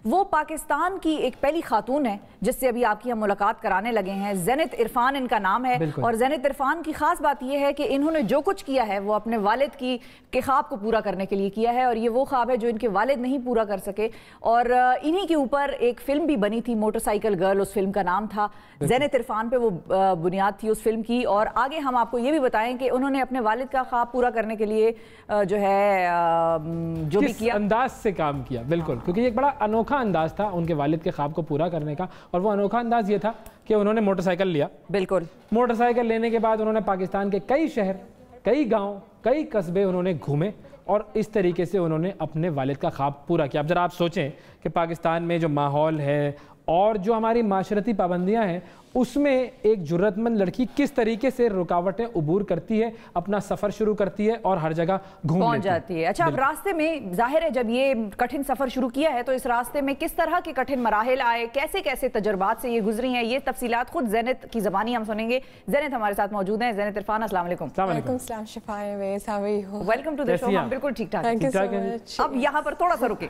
وہ پاکستان کی ایک پہلی خاتون ہے جس سے ابھی آپ کی ہم ملاقات کرانے لگے ہیں. زینت عرفان ان کا نام ہے, اور زینت عرفان کی خاص بات یہ ہے کہ انہوں نے جو کچھ کیا ہے وہ اپنے والد کے خواب کو پورا کرنے کے لیے کیا ہے, اور یہ وہ خواب ہے جو ان کے والد نہیں پورا کر سکے. اور انہی کے اوپر ایک فلم بھی بنی تھی, موٹر سائیکل گرل اس فلم کا نام تھا. زینت عرفان پہ وہ بنیاد تھی اس فلم کی. اور آگے ہم آپ کو یہ بھی بتائیں کہ انہوں نے اپنے والد کا خواب پورا کرنے کے لیے جو ہے جو بھی کیا, انداز سے کام کیا. بالکل, کیونکہ یہ ایک بڑا انوکھا انداز تھا ان کے والد کے خواب کو پورا کرنے کا, اور وہ انوکھا انداز یہ تھا کہ انہوں نے موٹر سائیکل لیا. بالکل, موٹر سائیکل لینے کے بعد انہوں نے پاکستان کے کئی شہر, کئی گاؤں, کئی قصبے انہوں نے گھومے, اور اس طریقے سے انہوں نے اپنے والد کا خواب پورا کیا. اب ذرا آپ سوچیں کہ پاکستان میں جو ماحول ہے اور جو ہماری معاشرتی پابندیاں ہیں, اس میں ایک جرت مند لڑکی کس طریقے سے رکاوٹیں عبور کرتی ہے, اپنا سفر شروع کرتی ہے اور ہر جگہ پہنچ جاتی ہے. اچھا, اب راستے میں ظاہر ہے جب یہ کٹھن سفر شروع کیا ہے تو اس راستے میں کس طرح کے کٹھن مراحل آئے, کیسے کیسے تجربات سے یہ گزری ہیں, یہ تفصیلات خود زینت کی زبانی ہم سنیں گے. زینت ہمارے ساتھ موجود ہیں. زینت عرفان, السلام علیکم. وعلیکم السلام. ویلکم ٹو دی شو. ہم بالکل ٹھیک ٹھاک. اب یہاں پر تھوڑا سا رکے,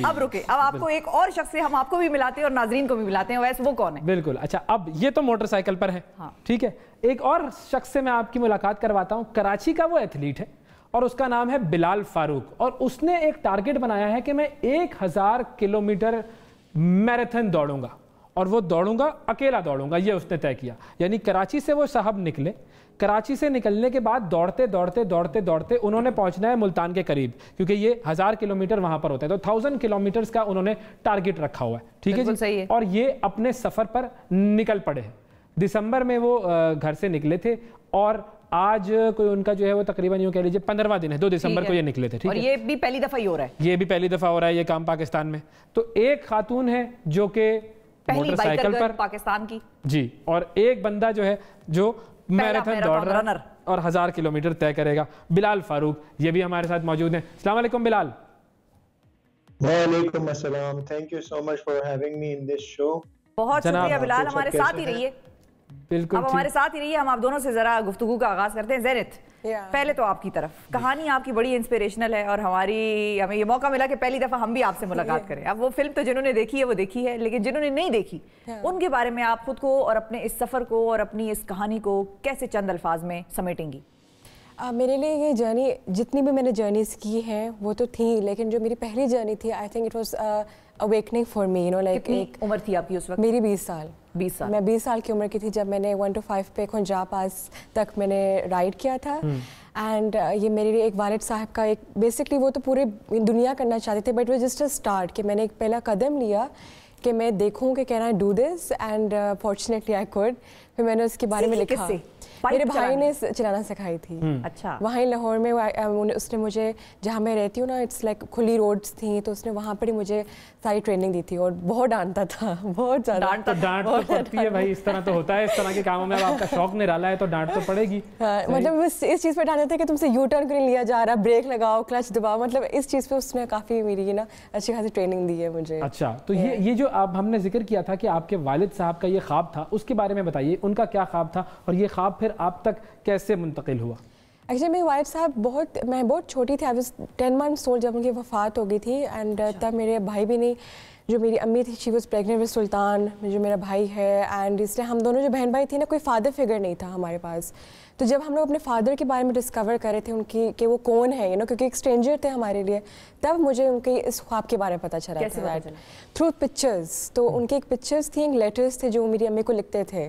اب رکے, اب آپ کو ایک اور شخص سے ہم آپ کو بھی ملاتے ہیں اور ناظرین کو بھی ملاتے ہیں. ویسے وہ کون ہے؟ بالکل. اچھا, اب یہ تو موٹر سائیکل پر ہے, ٹھیک ہے. ایک اور شخص سے میں آپ کی ملاقات کرواتا ہوں. کراچی کا وہ ایتھلیٹ ہے اور اس کا نام ہے بلال فاروق, اور اس نے ایک ٹارگٹ بنایا ہے کہ میں 1000 کلومیٹر میراتھن دوڑوں گا, اور وہ دوڑوں گا, اکیلا دوڑوں گا, یہ اس نے طے کیا. یعنی کراچی سے وہ صاحب نکلے, کراچی سے نکلنے کے بعد دوڑتے دوڑتے دوڑتے دوڑتے انہوں نے پہنچنا ہے ملتان کے قریب, کیونکہ یہ 1000 کلومیٹر وہاں پر ہوتا ہے, تو 1000 کلومیٹرز کا انہوں نے ٹارگٹ رکھا ہوا ہے, ٹھیک ہے جی. اور یہ اپنے سفر پر نکل پڑے ہیں. دسمبر میں وہ گھر سے نکلے تھے, اور آج کوئی ان کا جو ہے وہ تقریباً یوں کہہ لیجیے 15واں دن ہے, 2 دسمبر کو یہ نکلے تھے. اور یہ بھی پہلی دفعہ ہی ہو رہا ہے, یہ بھی پہلی دفعہ ہو رہا ہے یہ کام پاکستان میں. تو ایک خاتون ہے جو کہ موٹر سائیکل پر پاکستان کی, جی, اور ایک بندہ جو ہے جو میراتھن دوڑ رہا ہے اور 1000 کلومیٹر طے کرے گا, بلال فاروق. یہ بھی ہمارے ساتھ موجود ہیں. السلام علیکم بلال. وعلیکم السلام. Thank you so much for having me in this show. بہت شکریہ بلال, ہمارے ساتھ ہی رہیے. بالکل, اب ہمارے ساتھ ہی رہیے. ہم آپ دونوں سے ذرا گفتگو کا آغاز کرتے ہیں. زینت, پہلے تو آپ کی طرف کہانی آپ کی بڑی انسپریشنل ہے, اور ہمیں یہ موقع ملا کہ پہلی دفعہ ہم بھی آپ سے ملاقات کریں. اب وہ فلم تو جنہوں نے دیکھی ہے وہ دیکھی ہے, لیکن جنہوں نے نہیں دیکھی ان کے بارے میں آپ خود کو اور اپنے اس سفر کو اور اپنی اس کہانی کو کیسے چند الفاظ میں سمیٹیں گی؟ میرے لیے یہ جرنی, جتنی بھی میں نے جرنیز کی ہیں وہ تو تھیں, لیکن جو میری پہلی جرنی تھی, I think it was awakening for me, like. ایک عمر تھی آپ کی اس وقت؟ میری 20 سال. میں 20 سال کی عمر کی تھی جب میں نے 1 to 5 پہ کھنجا پاس تک میں نے رائڈ کیا تھا. اینڈ یہ میرے لیے ایک والد صاحب کا ایک بیسکلی وہ تو پورے دنیا کرنا چاہتے تھے, بٹ وہ جسٹ اے اسٹارٹ کہ میں نے ایک پہلا قدم لیا کہ میں دیکھوں کہ can I do this, and fortunately I could. پھر میں نے اس کے بارے میں لکھا. میرے بھائی نے چلانا سکھائی تھی. اچھا. وہیں لاہور میں اس نے مجھے, جہاں میں رہتی ہوں نا, اٹس لائک کھلی روڈس تھیں, تو اس نے وہاں پر ہی مجھے ساری ٹریننگ دی تھی, اور بہت ڈانٹتا تھا, بہت زیادہ. ڈانٹ تو پڑتی ہے بھائی, اس طرح تو ہوتا ہے, اس طرح کے کاموں میں اب آپ کا شوق نرالا ہے تو ڈانٹ تو پڑے گی. مطلب اس چیز پہ ڈانٹتے تھے کہ تم سے یو ٹرن کیوں نہیں لیا جا رہا, بریک لگاؤ, کلچ دباؤ, مطلب اس چیز پہ اس نے کافی میری نا اچھی خاصی ٹریننگ دی ہے مجھے. اچھا, تو یہ جو اب ہم نے ذکر کیا تھا کہ آپ کے والد صاحب کا یہ خواب تھا, اس کے بارے میں بتائیے, ان کا کیا خواب تھا اور یہ خواب پھر آپ تک کیسے منتقل ہوا؟ ایکچولی میرے والد صاحب میں بہت چھوٹی تھی, 10 months old جب ان کی وفات ہو گئی تھی. اینڈ تب میرے بھائی بھی نہیں, جو میری امی تھی شی واز پریگننٹ ود سلطان, جو میرا بھائی ہے. اینڈ اس لیے ہم دونوں جو بہن بھائی تھے نا, کوئی فادر فگر نہیں تھا ہمارے پاس. تو جب ہم لوگ اپنے فادر کے بارے میں ڈسکور کر رہے تھے ان کی کہ وہ کون ہے, کیونکہ ایک اسٹرینجر تھے ہمارے لیے, تب مجھے ان کے اس خواب کے بارے میں پتہ چلا تھا تھرو پکچرز. تو ان کے ایک پکچرز تھیں, لیٹرز تھے جو میری امی کو لکھتے تھے,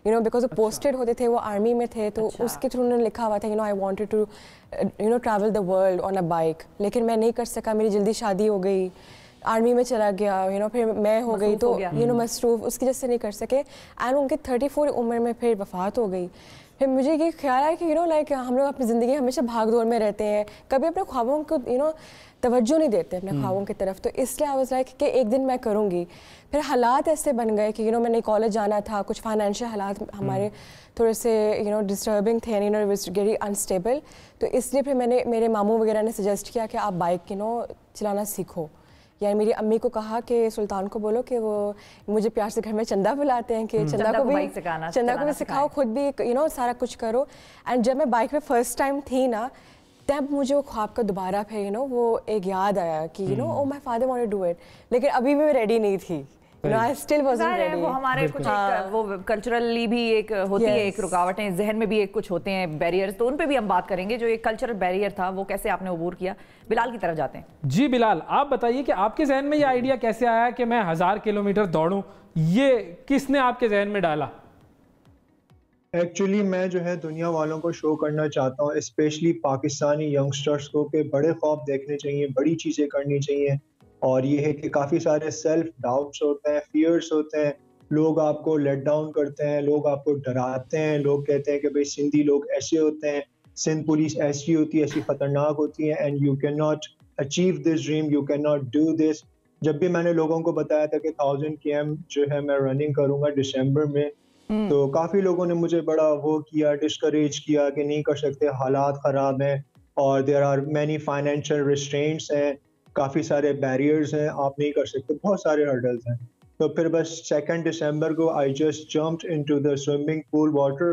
بیکاز وہ پوسٹڈ ہوتے تھے, وہ آرمی میں تھے, تو اس کے تھرو انہوں نے لکھا ہوا تھا I wanted to travel the world on a bike. لیکن میں نہیں کر سکا, میری جلدی شادی ہو گئی, آرمی میں چلا گیا, پھر میں ہو گئی, تو مصروف, اس کی وجہ سے نہیں کر سکے. اینڈ ان کے 34 عمر میں پھر وفات ہو گئی. پھر مجھے یہ خیال ہے کہ لائک ہم لوگ اپنی زندگی ہمیشہ بھاگ دوڑ میں رہتے ہیں, کبھی اپنے خوابوں کو توجہ نہیں دیتے اپنے خوابوں کی طرف. تو اس لیے آئی واز لائک کہ ایک دن میں کروں گی. پھر حالات ایسے بن گئے کہ میں نے کالج جانا تھا, کچھ فائنینشیل حالات ہمارے تھوڑے سے ڈسٹربنگ تھے, واز ویری انسٹیبل. تو اس لیے پھر میں نے, میرے ماموں وغیرہ نے سجیسٹ کیا کہ آپ بائک چلانا سیکھو. یعنی میری امی کو کہا کہ سلطان کو بولو کہ وہ مجھے پیار سے گھر میں چندہ بلاتے ہیں کہ چندہ کو بھی سکھاؤ, خود بھی سارا کچھ کرو. اینڈ جب میں بائک پہ فرسٹ ٹائم تھی نا, تب مجھے وہ خواب کا دوبارہ پھر یو نو وہ ایک یاد آیا کہ you know oh my father want to do it, لیکن ابھی بھی میں ریڈی نہیں تھی. وہ ہمارے کچھ وہ کلچرلی بھی ایک ہوتی ہے ایک رکاوٹیں ذہن میں بھی ایک کچھ ہوتے ہیں بیریئرز، تو ان پہ بھی ہم بات کریں گے. جو ایک کلچرل بیریئر تھا وہ کیسے آپ نے عبور کیا؟ بلال کی طرف جاتے ہیں. جی بلال، آپ بتائیے کہ آپ کے ذہن میں یہ آئیڈیا کیسے آیا کہ میں 1000 کلومیٹر دوڑوں؟ یہ کس نے آپ کے ذہن میں ڈالا؟ ایکچولی میں جو ہے دنیا والوں کو شو کرنا چاہتا ہوں، اسپیشلی پاکستانی ینگسٹرز کو، کہ بڑے خواب دیکھنے چاہیے، بڑی چیزیں کرنی چاہیے. اور یہ ہے کہ کافی سارے سیلف ڈاؤٹس ہوتے ہیں، فیئرس ہوتے ہیں، لوگ آپ کو لیٹ ڈاؤن کرتے ہیں، لوگ آپ کو ڈراتے ہیں، لوگ کہتے ہیں کہ بھائی سندھی لوگ ایسے ہوتے ہیں، سندھ پولیس ایسی ہوتی ہے، ایسی خطرناک ہوتی ہے، and you can not achieve this dream, you can not do this. جب بھی میں نے لوگوں کو بتایا تھا کہ 1000 km جو ہے میں رننگ کروں گا دسمبر میں، تو کافی لوگوں نے مجھے بڑا وہ کیا، ڈسکریج کیا کہ نہیں کر سکتے، حالات خراب ہیں اور دیر آر مینی فائنینشیل ریسٹرینٹس ہیں، کافی سارے بیریئرز ہیں، آپ نہیں کر سکتے، بہت سارے ہرڈلز ہیں. تو پھر بس 2 دسمبر کو I just jumped into the swimming pool water,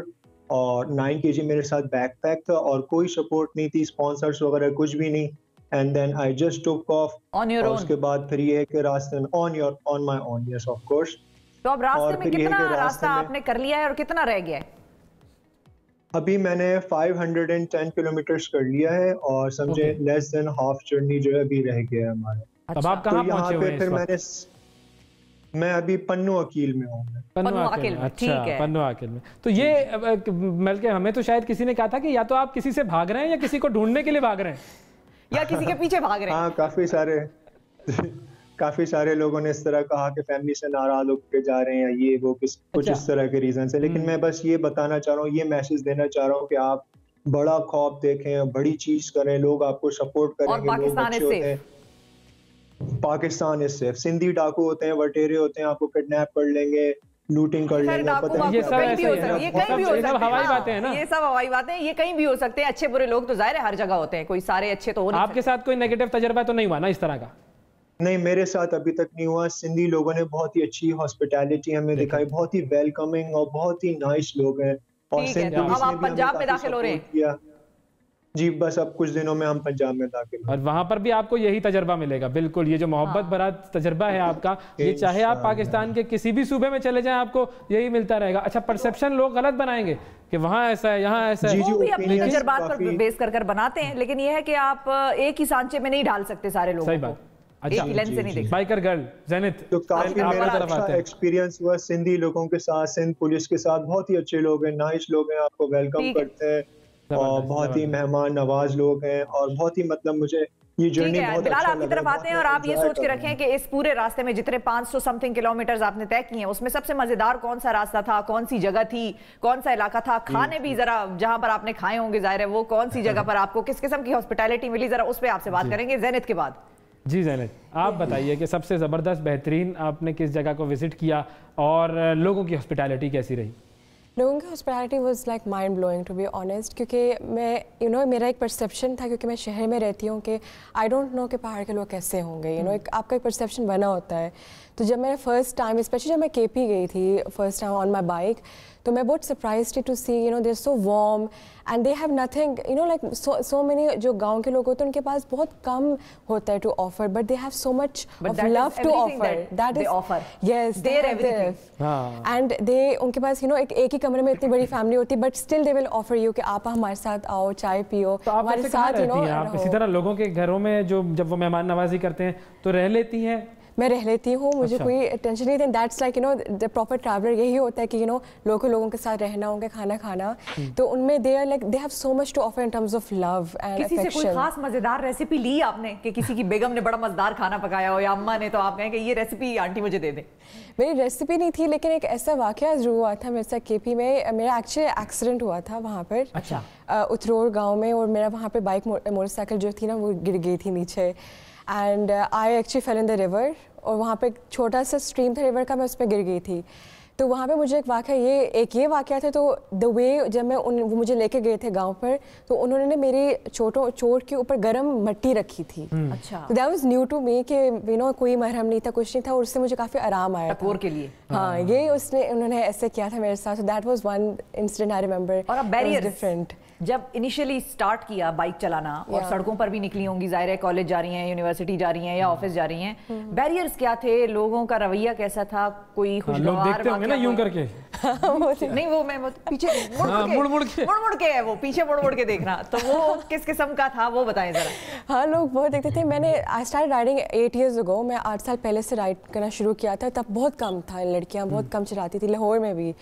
اور 9 kg میرے ساتھ بیک پیک تھا اور کوئی سپورٹ نہیں تھی، اسپانسرس وغیرہ کچھ بھی نہیں. And then I just took off. اور اس کے بعد پھر یہ ہے کہ راستے آن مائی اون، یس آف کورس. تو اب راستے میں کتنا راستہ آپ نے کر لیا ہے اور کتنا رہ گیا ہے؟ ابھی میں نے 510 کلومیٹرز کر لیا ہے، اور سمجھے لیس دین ہاف جرنی جو ہے ابھی رہ گیا ہے ہمارا. اب آپ کہاں پہنچے ہوئے ہیں؟ پھر میں ابھی پنو عقیل میں ہوں. پنو عقیل میں، اچھا پنو عقیل میں. تو یہ بلکہ ہمیں تو شاید کسی نے کہا تھا کہ یا تو آپ کسی سے بھاگ رہے ہیں یا کسی کو ڈھونڈنے کے لیے بھاگ رہے ہیں یا کسی کے پیچھے بھاگ رہے ہیں. ہاں کافی سارے لوگوں نے اس طرح کہا کہ فیملی سے ناراض ہو کے جا رہے ہیں یا یہ وہ کچھ اس طرح کے ریزن سے. لیکن میں بس یہ بتانا چاہ رہا ہوں، یہ میسج دینا چاہ رہا ہوں کہ آپ بڑا خواب دیکھیں، بڑی چیز کریں، لوگ آپ کو سپورٹ کریں گے. لوگ اچھے ہوتے ہیں، پاکستان اس سے سندھی ڈاکو ہوتے ہیں، وٹیرے ہوتے ہیں، آپ کو کڈنیپ کر لیں گے، لوٹنگ کر لیں گے. پتہ نہیں یہ سب ہوائی باتیں ہیں نا، یہ سب ہوائی باتیں ہیں، یہ کہیں بھی ہو سکتے ہیں. اچھے برے لوگ تو ظاہر ہے ہر جگہ ہوتے ہیں، کوئی سارے اچھے تو ہو نہیں. آپ کے ساتھ کوئی نیگیٹو تجربہ تو نہیں ہوا نا اس طرح کا؟ نہیں، میرے ساتھ ابھی تک نہیں ہوا. سندھی لوگوں نے بہت ہی اچھی ہاسپٹیلٹی ہمیں دکھائی، بہت ہی ویلکمنگ اور بہت ہی نائس لوگ ہیں. اور سندھ پولیس نے بھی پنجاب میں داخل ہو رہے ہیں؟ جی بس اب کچھ دنوں میں ہم پنجاب میں داخل ہوں. اور وہاں پر بھی آپ کو یہی تجربہ ملے گا. بالکل، یہ جو محبت بھرا تجربہ ہے آپ کا، یہ چاہے آپ پاکستان کے کسی بھی صوبے میں چلے جائیں آپ کو یہی ملتا رہے گا. اچھا، پرسیپشن لوگ غلط بنائیں گے کہ وہاں ایسا ہے، یہاں ایسا ہے، وہ بھی اپنے تجربات پر بیس کر بناتے ہیں، لیکن یہ ہے کہ آپ ایک ہی سانچے میں نہیں ڈال سکتے سارے لوگوں کو. صحیح بات. بائیکر گرل زینت، تو کافی میرا اچھا ایکسپیرینس ہوا سندھی لوگوں کے ساتھ، سندھ پولیس کے ساتھ. بہت ہی اچھے لوگ ہیں، نائس لوگ ہیں، آپ کو ویلکم کرتے ہیں اور بہت ہی مہمان نواز لوگ ہیں، اور بہت ہی مطلب مجھے یہ جرنی بہت اچھا لگا. بلال آپ کی طرف آتے ہیں اور آپ یہ سوچ کے رکھیں کہ اس پورے راستے میں جتنے 500 سمتھنگ کلومیٹرز آپ نے طے کیے ہیں، اس میں سب سے مزیدار کون سا راستہ تھا، کون سی جگہ تھی، کون سا علاقہ تھا؟ کھانے بھی ذرا جہاں پر آپ نے کھائے ہوں گے ظاہر ہے، وہ کون سی جگہ پر آپ کو کس قسم کی ہاسپٹیلٹی ملی، ذرا اس پہ آپ سے بات کریں گے زینت کے بعد. جی زینت، آپ بتائیے کہ سب سے زبردست بہترین آپ نے کس جگہ کو وزٹ کیا اور لوگوں کی ہاسپٹیلٹی کیسی رہی؟ لوگوں کی hospitality was like mind blowing to be honest, کیونکہ میں میرا ایک پرسیپشن تھا، کیونکہ میں شہر میں رہتی ہوں، کہ آئی ڈونٹ نو کہ پہاڑ کے لوگ کیسے ہوں گے. ایک آپ کا ایک پرسیپشن بنا ہوتا ہے. تو جب میں فرسٹ ٹائم، اسپیشلی جب میں کے پی گئی تھی first time on my bike, تو میں بہت سرپرائز تھی to see they are so warm and they have nothing like so many. جو گاؤں کے لوگ ہوتے ہیں ان کے پاس بہت کم ہوتا ہے to offer, but they have so much of love to offer. That is yes and they ان کے پاس ایک ہی کمرے میں اتنی بڑی فیملی ہوتی ہے، but still they will offer you کہ آپ ہمارے ساتھ آؤ، چائے پیو ہمارے ساتھ. آپ اسی طرح لوگوں کے گھروں میں جب وہ مہمان نوازی کرتے ہیں تو رہ لیتی ہیں؟ میں رہ لیتی ہوں، مجھے کوئی ٹینشن نہیں. That's like the proper traveller یہی ہوتا ہے کہ لوگوں کے ساتھ رہنا، ان کا کھانا کھانا. تو ان میں they are like they have so much to offer in terms of love and affection. کسی سے کوئی خاص مزیدار ریسیپی لی آپ نے کہ کسی کی بیگم نے بڑا مزیدار کھانا پکایا ہو یا اماں نے، تو آپ کہیں کہ یہ ریسیپی آنٹی مجھے دے دیں؟ میری ریسیپی نہیں تھی، لیکن ایک ایسا واقعہ ضرور ہوا تھا میرے ساتھ کے پی میں. میرا ایکچولی ایکسیڈنٹ ہوا تھا وہاں پر اترور گاؤں میں، اور میرا وہاں پہ بائک موٹر سائیکل جو تھی نا وہ گر گئی تھی نیچے، and I actually fell in the river. اور وہاں پہ ایک چھوٹا سا اسٹریم تھا ریور کا، میں اس پہ گر گئی تھی. تو وہاں پہ مجھے ایک واقعہ یہ واقعہ تھا. تو دا وے جب وہ مجھے لے کے گئے تھے گاؤں پر، تو انہوں نے میری چوٹ کے اوپر گرم مٹی رکھی تھی. اچھا، that was new to me کہ کوئی مرہم نہیں تھا، کچھ نہیں تھا، اور اس سے مجھے کافی آرام آیا ٹکور کے لیے. ہاں، یہ انہوں نے ایسے کیا تھا میرے ساتھ. That was one incident I remember. اور اب بیریئرز ڈفرنٹ. جب انیشلی سٹارٹ کیا بائک چلانا اور سڑکوں پر بھی نکلی ہوں گی، ظاہر ہے کالج جا رہی ہیں، یونیورسٹی جا رہی ہیں یا آفس جا رہی ہیں، بیریئرز کیا تھے، لوگوں کا رویہ کیسا تھا، کوئی خوشگوار دیکھتے ہوں گے نا یوں کر کے، نہیں وہ میں پیچھے مڑ کے ہے، وہ پیچھے مڑ کے دیکھنا، تو وہ کس قسم کا تھا وہ بتائیں ذرا. ہاں لوگ بہت دیکھتے تھے. میں نے I start riding 8 years ago. میں 8 سال پہلے سے رائڈ کرنا شروع کیا تھا. تب بہت کم تھا، لڑکیاں بہت کم چلاتی تھی، لاہور میں بھی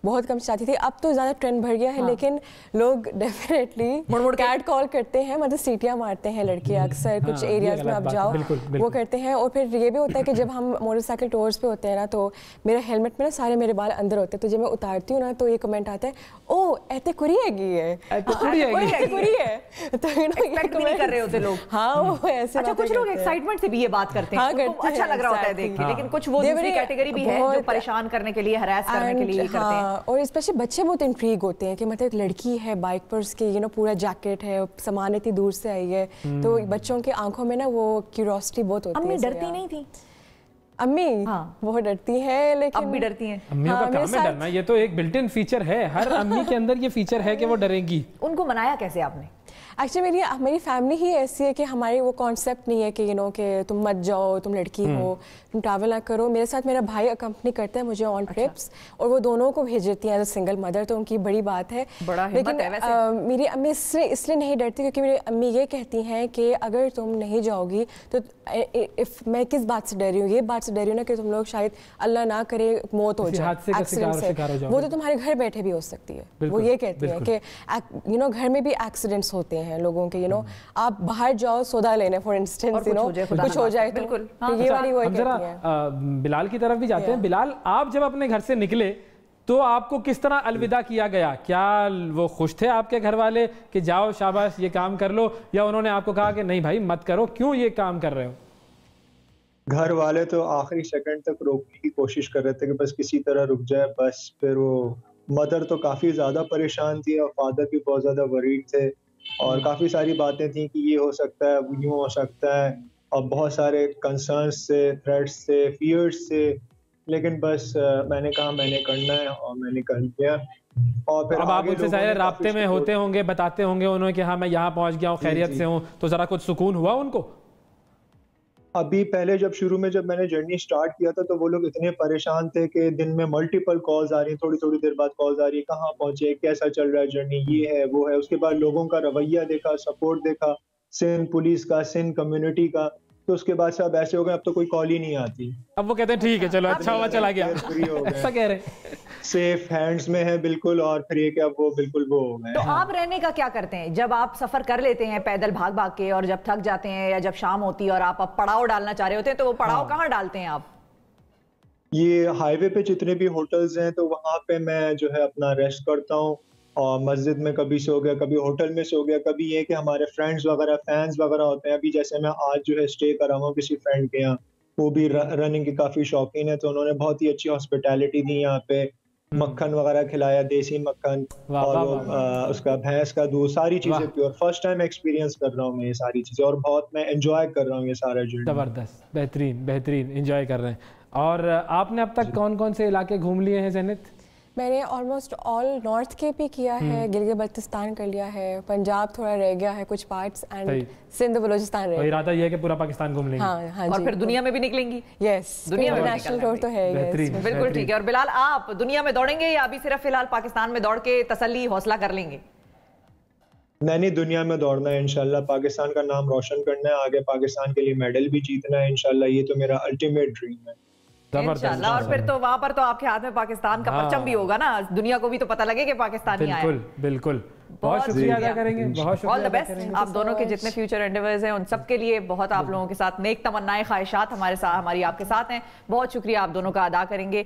بہت کم چلاتی تھی. اب تو زیادہ ٹرینڈ بڑھ گیا ہے، لیکن لوگ ڈیفینیٹلی کیٹ کال کرتے ہیں، مطلب سیٹیاں مارتے ہیں لڑکے اکثر کچھ ایریاز میں. اب جاؤ وہ کرتے ہیں. اور پھر یہ بھی ہوتا ہے کہ جب ہم موٹر سائیکل ٹورس پہ ہوتے ہیں نا، تو میرا ہیلمٹ میں نا سارے میرے بال اندر ہوتے ہیں، تو جب میں اتارتی ہوں نا تو یہ کمنٹ آتا ہے، او ایتے کری ہے، تو کر رہے ہوتے لوگ. ہاں وہ ایسے. اچھا کچھ لوگ ایکسائٹمنٹ سے بھی یہ بات کرتے ہیں، اچھا لگ رہا ہوتا ہے دیکھ کے، لیکن کچھ وہ دوسری کیٹیگری بھی ہے جو پریشان کرنے کے لیے، ہراس کرنے کے لیے کرتے ہیں. اور اسپیشلی بچے بہت انٹریگ ہوتے ہیں کہ مطلب ایک لڑکی ہے بائک پر، اس کے پورا جیکٹ ہے، سامان اتنی دور سے آئی ہے، تو بچوں کی آنکھوں میں نا وہ کیوریوسٹی بہت ہوتی ہے. امی ڈرتی نہیں تھی؟ امی بہت ڈرتی ہیں، لیکن اب بھی ڈرتی ہیں. امیوں کا کام ہے ڈرنا، یہ تو ایک بلٹ ان فیچر ہے، ہر امی کے اندر یہ فیچر ہے کہ وہ ڈریں گی. ان کو منایا کیسے آپ نے؟ ایکچولی میری فیملی ہی ایسی ہے کہ ہماری وہ کانسیپٹ نہیں ہے کہ کہ تم مت جاؤ، تم لڑکی ہو، تم ٹریول نہ کرو. میرے ساتھ میرا بھائی اکمپنی کرتا ہے مجھے آن ٹرپس، اور وہ دونوں کو بھیج دیتی ہیں ایز اے سنگل مدر، تو ان کی بڑی بات ہے. لیکن میری امی اس لیے نہیں ڈرتی کیونکہ میری امی یہ کہتی ہیں کہ اگر تم نہیں جاؤ گی تو میں کس بات سے ڈر رہی ہوں، یہ بات سے ڈر رہی ہوں نا کہ تم لوگ شاید اللہ نہ کرے موت ہو جائے ایکسیڈنٹ سے، وہ تو تمہارے گھر بیٹھے بھی ہو سکتی ہے. وہ یہ کہتی ہیں کہ گھر میں بھی ایکسیڈنٹس ہوتے ہیں لوگوں کے، آپ باہر جاؤ سودا لینے فار انسٹنس، کچھ ہو جائے. بالکل یہ والی وہ کہتی ہیں. بلال کی طرف بھی جاتے ہیں. بلال، آپ جب اپنے گھر سے نکلے تو آپ کو کس طرح الوداع کیا گیا؟ کیا وہ خوش تھے آپ کے گھر والے کہ جاؤ شاباش یہ کام کر لو، یا انہوں نے آپ کو کہا کہ نہیں بھائی مت کرو، کیوں یہ کام کر رہے ہو؟ گھر والے تو آخری سیکنڈ تک روکنے کی کوشش کر رہے تھے کہ بس کسی طرح رک جائے بس. پھر وہ مدر تو کافی زیادہ پریشان تھی اور فادر بھی بہت زیادہ ورریڈ تھے، اور کافی ساری باتیں تھیں کہ یہ ہو سکتا ہے، وہ یوں ہو سکتا ہے، اور بہت سارے کنسرنس سے، تھریٹس سے، فیئرس سے. لیکن بس میں نے کہا میں نے کرنا ہے اور میں نے کر دیا. اور پھر اب آپ ان سے ظاہر رابطے میں ہوتے ہوں گے، بتاتے ہوں گے انہوں کہ ہاں میں یہاں پہنچ گیا ہوں، خیریت سے ہوں، تو ذرا کچھ سکون ہوا ان کو؟ ابھی پہلے شروع میں جب میں نے جرنی سٹارٹ کیا تھا تو وہ لوگ اتنے پریشان تھے کہ دن میں ملٹیپل کالز آ رہی ہیں، تھوڑی دیر بعد کالز آ رہی ہے، کہاں پہنچے، کیسا چل رہا ہے جرنی، یہ ہے وہ ہے. اس کے بعد لوگوں کا رویہ دیکھا، سپورٹ دیکھا، سندھ پولیس کا، سندھ کمیونٹی کا، تو اس کے بعد سے اب ایسے ہو گئے اب تو کوئی کال ہی نہیں آتی. اب وہ کہتے ہیں ٹھیک ہے چلو اچھا ہوا چلا گیا، ایسا کہہ رہے ہیں سیف ہینڈز میں ہے بالکل. اور پھر یہ کہ اب وہ بالکل وہ ہو گئے. تو آپ رہنے کا کیا کرتے ہیں جب آپ سفر کر لیتے ہیں پیدل بھاگ بھاگ کے، اور جب تھک جاتے ہیں یا جب شام ہوتی ہے اور آپ اب پڑاؤ ڈالنا چاہ رہے ہوتے ہیں، تو وہ پڑاؤ کہاں ڈالتے ہیں آپ؟ یہ ہائی وے پہ جتنے بھی ہوٹلز ہیں تو وہاں پہ میں جو ہے اپنا ریسٹ کرتا ہوں، اور مسجد میں کبھی سو گیا، کبھی ہوٹل میں سو گیا، کبھی یہ کہ ہمارے فرینڈز وغیرہ فینس وغیرہ ہوتے ہیں. ابھی جیسے میں آج جو ہے اسٹے کر رہا ہوں کسی فرینڈ کے یہاں، وہ بھی رننگ کے کافی شوقین ہے، تو انہوں نے بہت ہی اچھی ہاسپٹیلٹی دی یہاں پہ، مکھن وغیرہ کھلایا، دیسی مکھن، اور اس کا بھینس کا دودھ، ساری چیزیں پیور. فرسٹ ٹائم ایکسپیرینس کر رہا ہوں میں یہ ساری چیزیں، اور بہت میں انجوائے کر رہا ہوں یہ سارا جرنی. زبردست، بہترین انجوائے کر رہے ہیں. اور آپ نے اب تک کون کون سے علاقے گھوم لیے ہیں زینت؟ میں نے آلموسٹ آل نارتھ کے بھی کیا ہے، گلگت بلتستان کر لیا ہے، پنجاب تھوڑا رہ گیا ہے کچھ پارٹس، اینڈ سندھ بلوچستان رہ گیا. ارادہ یہ ہے کہ پورا پاکستان گھوم لیں گے. ہاں اور پھر دنیا میں بھی نکلیں گی؟ یس، دنیا میں نیشنل ٹور تو ہے. بالکل ٹھیک ہے. اور بلال آپ دنیا میں دوڑیں گے یا ابھی صرف فی الحال پاکستان میں دوڑ کے تسلی حوصلہ کر لیں گے؟ نہیں، دنیا میں دوڑنا ہے انشاءاللہ، پاکستان کا نام روشن کرنا ہے، آگے پاکستان کے لیے میڈل بھی جیتنا ہے انشاءاللہ. یہ تو میرا الٹیمیٹ ڈریم ہے انشاءاللہ. اور پھر تو وہاں پر تو آپ کے ہاتھ میں پاکستان کا پرچم بھی ہوگا نا، دنیا کو بھی تو پتہ لگے کہ پاکستانی آیا. بالکل. بہت شکریہ ادا کریں گے، بہت شکریہ. آل دی بیسٹ آپ دونوں کے جتنے فیوچر انڈیورز ہیں ان سب کے لیے. بہت آپ لوگوں کے ساتھ نیک تمنائیں، خواہشات ہماری آپ کے ساتھ ہیں. بہت شکریہ آپ دونوں کا ادا کریں گے.